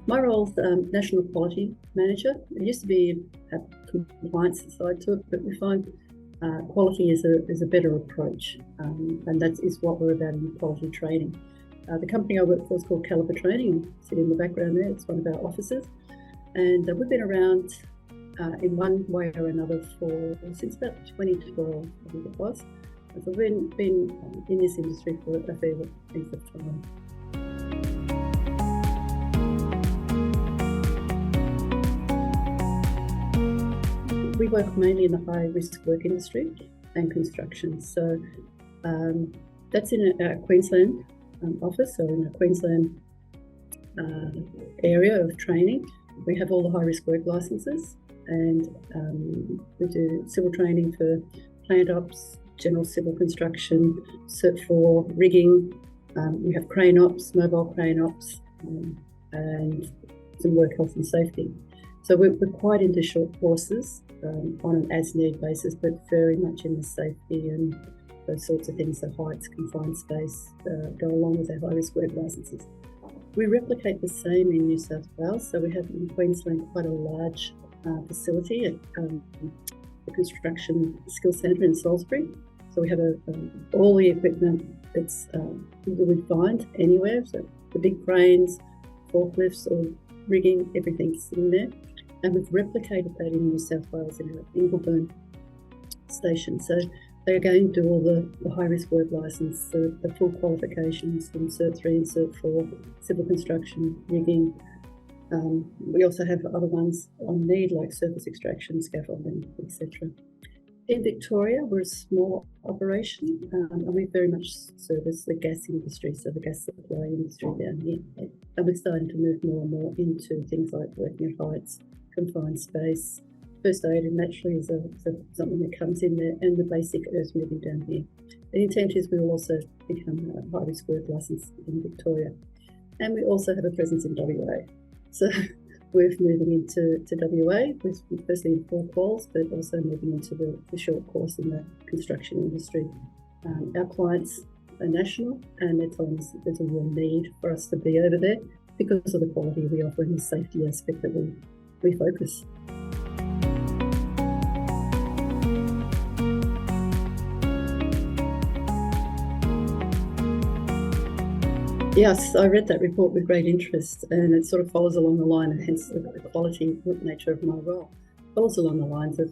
My role's National Quality Manager. It used to be a compliance side to it, but we find quality is a better approach, and that is what we're about in quality training. The company I work for is called Kallibr Training. Sitting in the background there, it's one of our offices, and we've been around in one way or another since about 2012, I think it was. And so we've been in this industry for a fair length of time. We work mainly in the high-risk work industry and construction. So that's in our Queensland office, so in a Queensland area of training. We have all the high-risk work licenses, and we do civil training for plant ops, general civil construction, Cert 4, rigging. We have crane ops, mobile crane ops, and some work health and safety. So we're quite into short courses on an as-need basis, but very much in the safety and those sorts of things, so heights, confined space, go along with our high-risk work licenses. We replicate the same in New South Wales, so we have in Queensland quite a large facility at the Construction Skills Centre in Salisbury. So we have all the equipment that's you would find anywhere, so the big cranes, forklifts or rigging, everything's sitting there. And we've replicated that in New South Wales in our Ingleburn station. So they're going to do all the high-risk work licence, the full qualifications from Cert 3 and Cert 4, civil construction, rigging. We also have other ones on need, like surface extraction, scaffolding, etc. In Victoria, we're a small operation, and we very much service the gas industry, so the gas supply industry down here. And we're starting to move more and more into things like working at heights, confined space, first aid, and naturally is something that comes in there, and the basic earth moving down here. The intent is we will also become a high-risk work licence in Victoria. And we also have a presence in WA. So we're moving into WA, with firstly in 4 quals, but also moving into the short course in the construction industry. Our clients are national, and they're telling us that there's a real need for us to be over there because of the quality we offer and the safety aspect that we focus. Yes, I read that report with great interest, and it sort of follows along the line, and hence the quality nature of my role. Follows along the lines of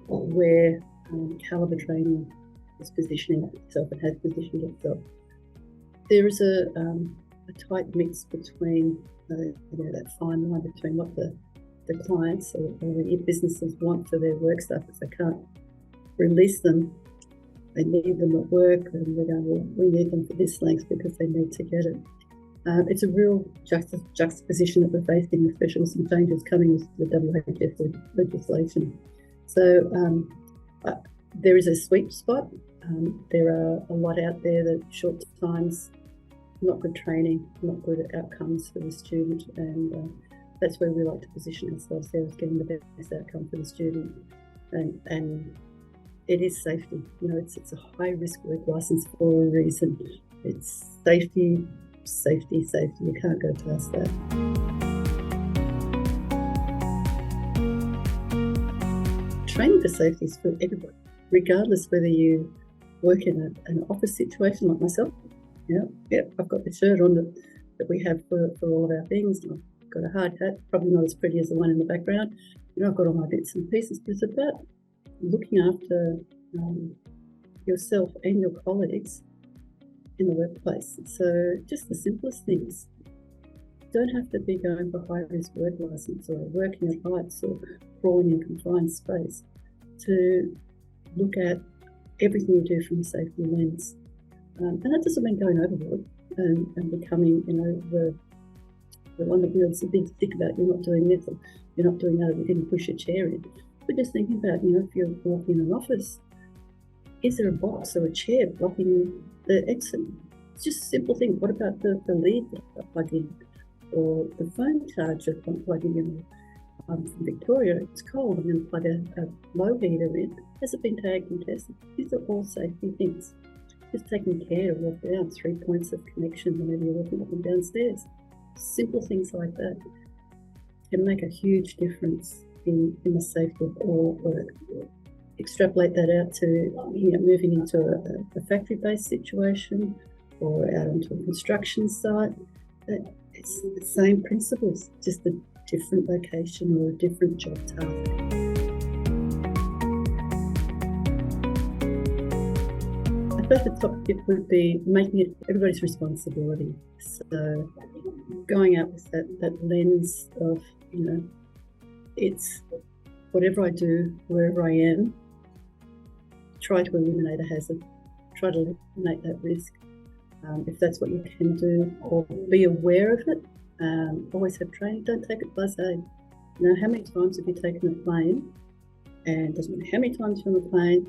where Kallibr Training is positioning itself and has positioned itself. There is a tight mix between that fine line between what the clients or the businesses want for their work stuff, because they can't release them. They need them at work, and they're going, well, we need them for this length because they need to get it. It's a real juxtaposition that we're facing, especially with some changes coming with the WHS legislation. So there is a sweet spot. There are a lot out there that short times, not good training, not good outcomes for the student, and that's where we like to position ourselves there, as getting the best outcome for the student. And it is safety. It's a high-risk work licence for a reason. It's safety, safety, safety. You can't go past that. Training for safety is for everybody, regardless whether you work in an office situation like myself. I've got the shirt on that we have for all of our things. I've got a hard hat, probably not as pretty as the one in the background. I've got all my bits and pieces, but it's about looking after yourself and your colleagues in the workplace. So just the simplest things. You don't have to be going for high-risk work licence or working at heights or crawling in confined space to look at everything you do from a safety lens. And that doesn't mean going overboard and becoming, the one that wields a big stick about you're not doing this or you're not doing that, or you didn't push your chair in. But just thinking about, if you're walking in an office, is there a box or a chair blocking the exit? It's just a simple thing. What about the lead that I plug in, or the phone charger I'm plugging in? I'm from Victoria, it's cold, I'm going to plug a low heater in. Has it been tagged and tested? These are all safety things. Just taking care to walk down 3 points of connection whenever you're walking up and downstairs. Simple things like that. can make a huge difference in the safety of all work. Extrapolate that out to moving into a factory-based situation or out onto a construction site. It's the same principles, just a different location or a different job task. I suppose the top tip would be making it everybody's responsibility. So going out with that lens of, it's whatever I do, wherever I am, try to eliminate a hazard, try to eliminate that risk. If that's what you can do, or be aware of it. Always have training, don't take it blasé. How many times have you taken a plane? And it doesn't matter how many times you're on a plane,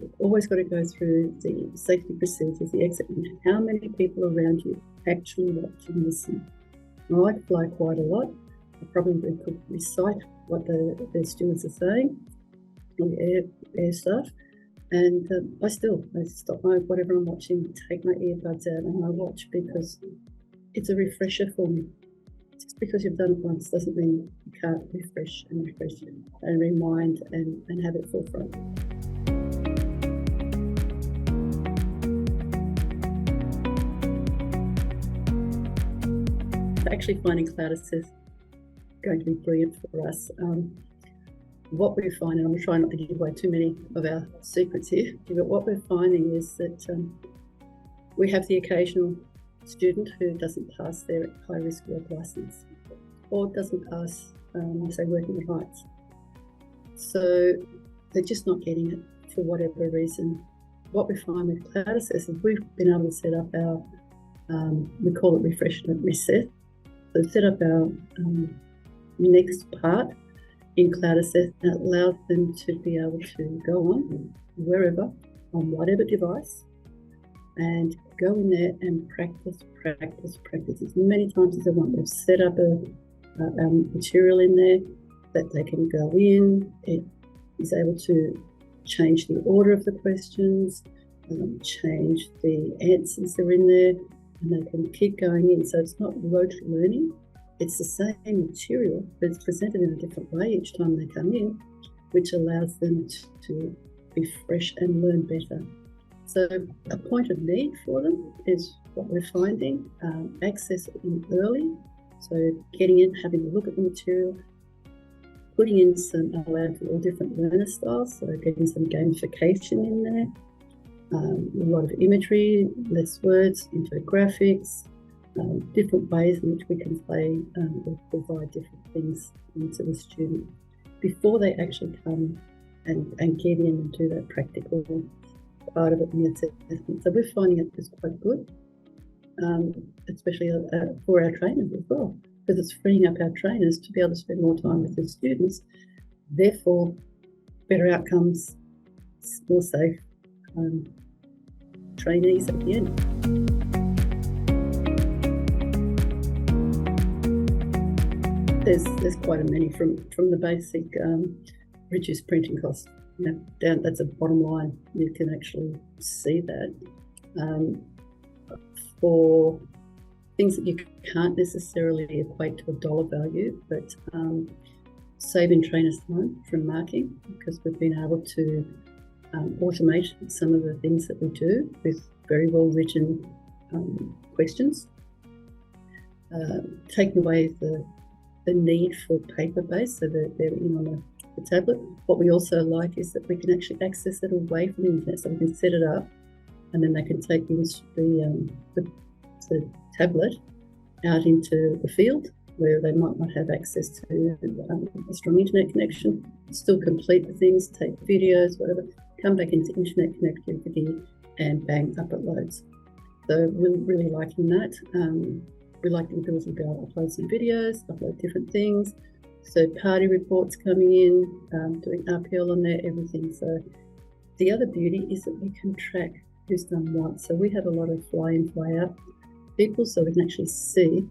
you've always got to go through the safety procedures, the exit, and how many people around you actually watch and listen. I fly quite a lot. I probably could recite what the stewards are saying, or the air staff. And I stop whatever I'm watching, take my earbuds out and I watch, because it's a refresher for me. Just because you've done it once doesn't mean you can't refresh and rewind and have it forefront. Actually finding cloud assess going to be brilliant for us. What we're finding, I'm trying not to give away too many of our secrets here, but what we're finding is that we have the occasional student who doesn't pass their high-risk work licence or doesn't pass, say, working with heights. So they're just not getting it for whatever reason. What we find with cloud assessors, we've been able to set up our, we call it refreshment reset. So set up our next part in cloud assessment that allows them to be able to go on wherever, on whatever device, and go in there and practice as many times as they want. We've set up a material in there that they can go in. It is able to change the order of the questions, change the answers that are in there, and they can keep going in. So it's not rote learning. It's the same material, but it's presented in a different way each time they come in, which allows them to be fresh and learn better. So a point of need for them is what we're finding, access in early. So getting in, having a look at the material, putting in some, allowing for all different learner styles, so getting some gamification in there, a lot of imagery, less words, infographics, different ways in which we can play or provide different things to the student before they actually come and get in and do that practical part of it in the assessment. So we're finding it is quite good, especially for our trainers as well, because it's freeing up our trainers to be able to spend more time with the students, therefore better outcomes, more safe trainees at the end. There's quite a many from the basic reduced printing costs. Down, that's a bottom line. You can actually see that. For things that you can't necessarily equate to a dollar value, but saving trainers time from marking, because we've been able to automate some of the things that we do with very well written questions, taking away the need for paper-based, so that they're in on the tablet. What we also like is that we can actually access it away from the internet, so we can set it up and then they can take the tablet out into the field where they might not have access to a strong internet connection, still complete the things, take videos, whatever, come back into internet connectivity and bang, up it loads. So we're really liking that. We like the ability to be able to upload some videos, upload different things, third-party reports coming in, doing RPL on there, everything. So the other beauty is that we can track who's done what. So we have a lot of fly-in, fly-out people, so we can actually see.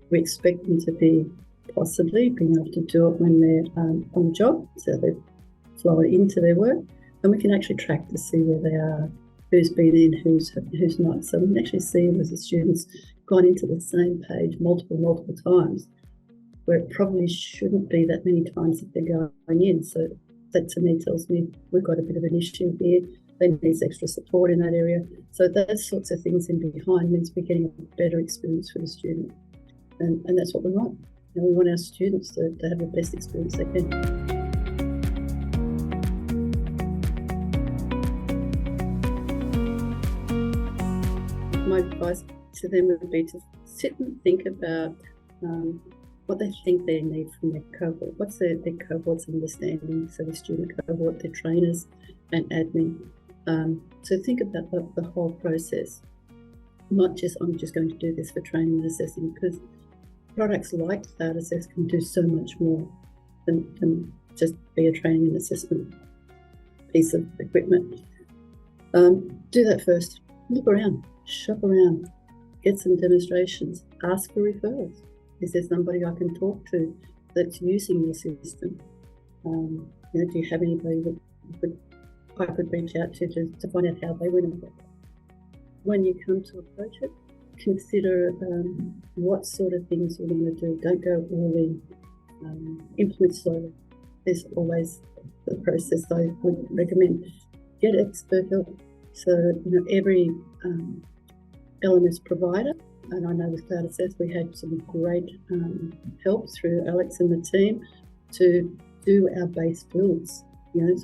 We expect them to be possibly being able to do it when they're on the job, so they're flowing into their work, and we can actually track to see where they are, who's been in, who's not. So we can actually see as the students gone into the same page multiple times, where it probably shouldn't be that many times that they're going in. So that to me tells me we've got a bit of an issue here. They need extra support in that area. So those sorts of things in behind means we're getting a better experience for the student. And that's what we want. We want our students to have the best experience they can. My advice to them would be to sit and think about what they think they need from their cohort. What's their cohort's understanding? So the student cohort, their trainers and admin. So think about the whole process, not just I'm just going to do this for training and assessing, because products like Cloud Assess can do so much more than just be a training and assessment piece of equipment. Do that first. Look around, shop around, get some demonstrations, ask for referrals. Is there somebody I can talk to that's using your system? Do you have anybody that I could reach out to find out how they went about it? When you come to approach it, consider what sort of things you want to do. Don't go all in. Implement slowly. There's always the process I would recommend. Get expert help. So every LMS provider, and I know with Cloud Assess we had some great help through Alex and the team to do our base builds.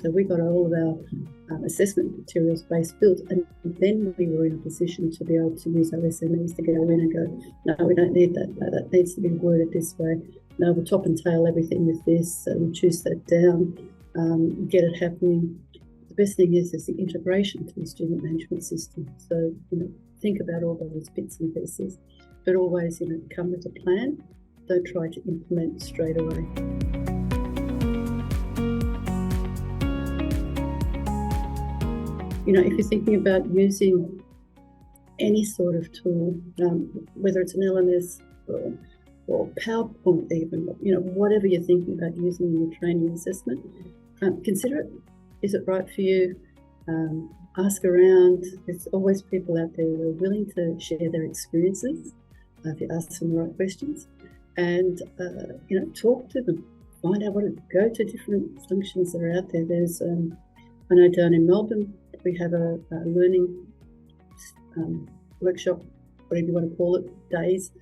So we got all of our assessment materials base built, and then we were in a position to be able to use our SMEs to go in and go, no, we don't need that. No, that needs to be worded this way. No, we'll top and tail everything with this, and choose that down, get it happening. The best thing is the integration to the student management system. So think about all those bits and pieces, but always come with a plan. Don't try to implement straight away. If you're thinking about using any sort of tool, whether it's an LMS or PowerPoint even, whatever you're thinking about using in your training assessment, consider it. Is it right for you? Ask around. There's always people out there who are willing to share their experiences if you ask them the right questions, and talk to them. Find out go to different functions that are out there. There's I know down in Melbourne we have a learning workshop, whatever you want to call it, days,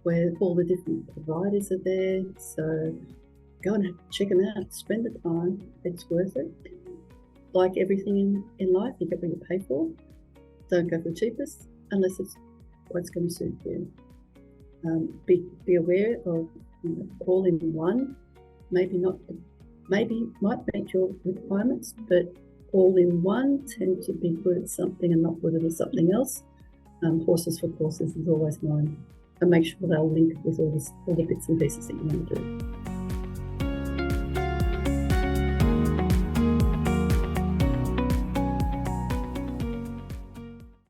where all the different providers are there. So go and check them out. Spend the time. It's worth it. Like everything in life, you get what you pay for. Don't go for the cheapest unless it's what's going to suit you. Be aware of all in one. Maybe might meet your requirements, but all in one tend to be good at something and not good at something else. Horses for courses is always mine. And make sure they'll link with all the bits and pieces that you want to do.